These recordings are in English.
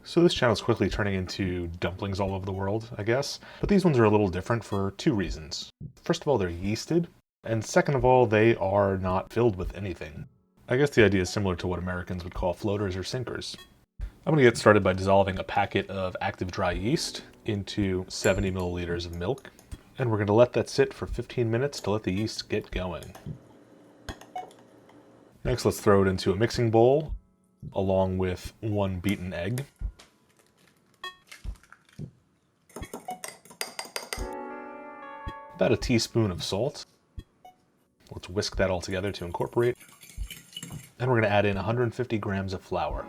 So this channel is quickly turning into dumplings all over the world, I guess. But these ones are a little different for two reasons. First of all, they're yeasted. And second of all, they are not filled with anything. I guess the idea is similar to what Americans would call floaters or sinkers. I'm going to get started by dissolving a packet of active dry yeast into 70 milliliters of milk. And we're going to let that sit for 15 minutes to let the yeast get going. Next, let's throw it into a mixing bowl along with one beaten egg. About a teaspoon of salt. Let's whisk that all together to incorporate. And we're going to add in 150 grams of flour.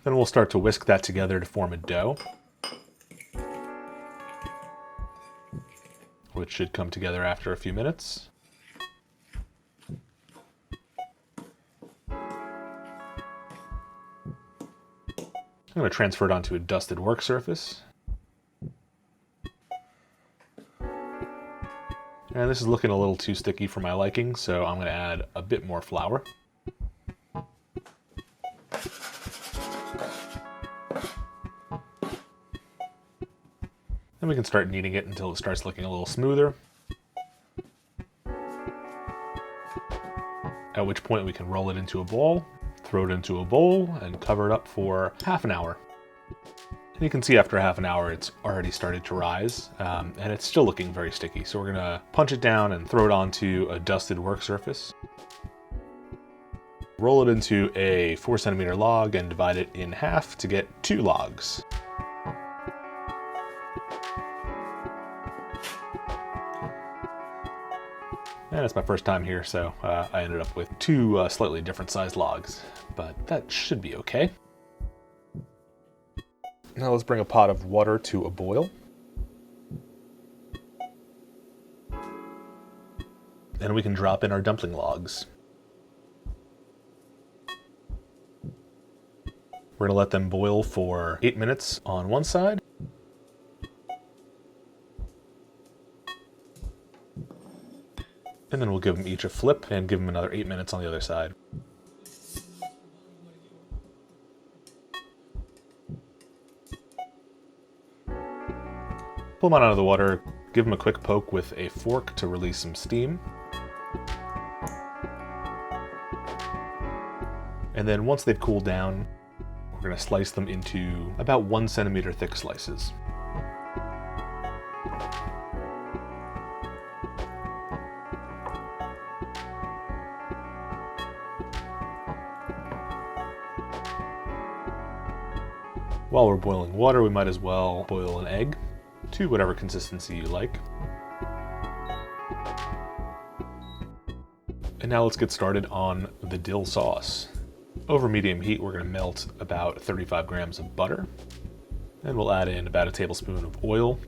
Then we'll start to whisk that together to form a dough, which should come together after a few minutes. I'm going to transfer it onto a dusted work surface. And this is looking a little too sticky for my liking, so I'm going to add a bit more flour. Then we can start kneading it until it starts looking a little smoother. At which point we can roll it into a ball, throw it into a bowl, and cover it up for half an hour. And you can see after half an hour it's already started to rise, and it's still looking very sticky. So we're going to punch it down and throw it onto a dusted work surface. Roll it into a 4 centimeter log and divide it in half to get 2 logs. And it's my first time here, so I ended up with 2 slightly different sized logs, but that should be okay. Now let's bring a pot of water to a boil. And we can drop in our dumpling logs. We're going to let them boil for 8 minutes on one side. And then we'll give them each a flip and give them another 8 minutes on the other side. Pull them out of the water, give them a quick poke with a fork to release some steam. And then once they've cooled down, we're going to slice them into about 1 centimeter thick slices. While we're boiling water, we might as well boil an egg to whatever consistency you like. And now let's get started on the dill sauce. Over medium heat, we're going to melt about 35 grams of butter. And we'll add in about a tablespoon of oil.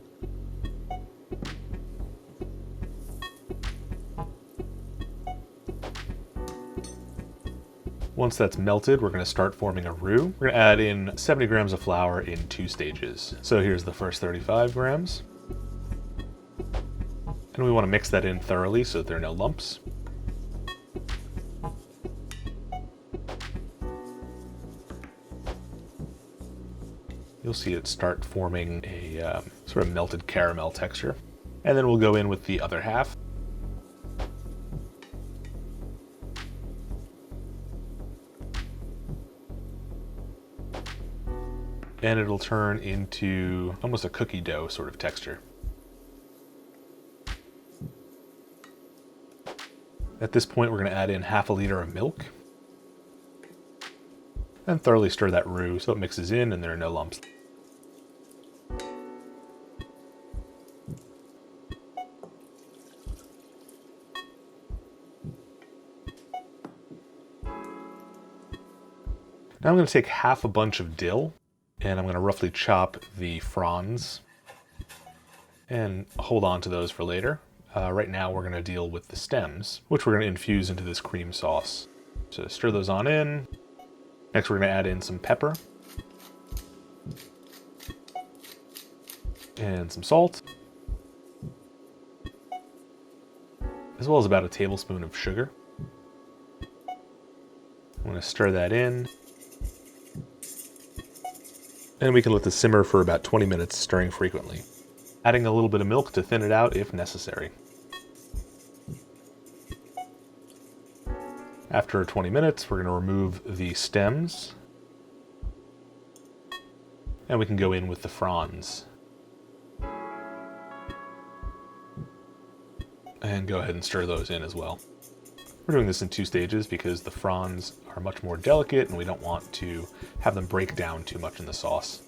Once that's melted, we're going to start forming a roux. We're going to add in 70 grams of flour in 2 stages. So here's the first 35 grams. And we want to mix that in thoroughly so that there are no lumps. You'll see it start forming a sort of melted caramel texture. And then we'll go in with the other half. And it'll turn into almost a cookie dough sort of texture. At this point, we're going to add in half a liter of milk and thoroughly stir that roux so it mixes in and there are no lumps. Now I'm going to take half a bunch of dill, and I'm going to roughly chop the fronds and hold on to those for later. Right now we're going to deal with the stems, which we're going to infuse into this cream sauce. So stir those on in. Next we're going to add in some pepper and some salt, as well as about a tablespoon of sugar. I'm going to stir that in. And we can let this simmer for about 20 minutes, stirring frequently, adding a little bit of milk to thin it out if necessary. After 20 minutes, we're going to remove the stems, and we can go in with the fronds. And go ahead and stir those in as well. We're doing this in 2 stages because the fronds are much more delicate and we don't want to have them break down too much in the sauce.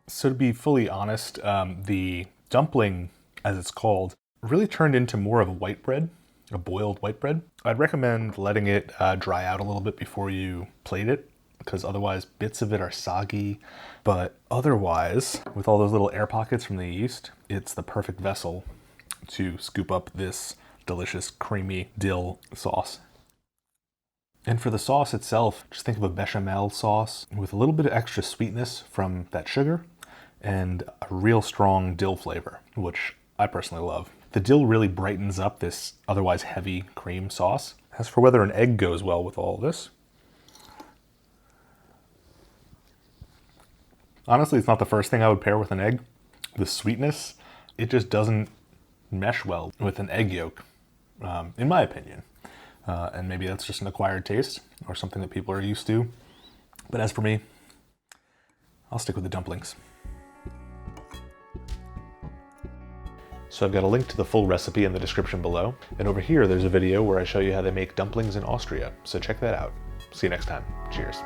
So to be fully honest, the dumpling, as it's called, really turned into more of a white bread, a boiled white bread. I'd recommend letting it dry out a little bit before you plate it, because otherwise bits of it are soggy. But otherwise, with all those little air pockets from the yeast, it's the perfect vessel to scoop up this delicious creamy dill sauce. And for the sauce itself, just think of a bechamel sauce with a little bit of extra sweetness from that sugar and a real strong dill flavor, which I personally love. The dill really brightens up this otherwise heavy cream sauce. As for whether an egg goes well with all this, honestly, it's not the first thing I would pair with an egg. The sweetness, it just doesn't mesh well with an egg yolk, in my opinion. And maybe that's just an acquired taste or something that people are used to. But as for me, I'll stick with the dumplings. So I've got a link to the full recipe in the description below. And over here, there's a video where I show you how they make dumplings in Austria. So check that out. See you next time. Cheers.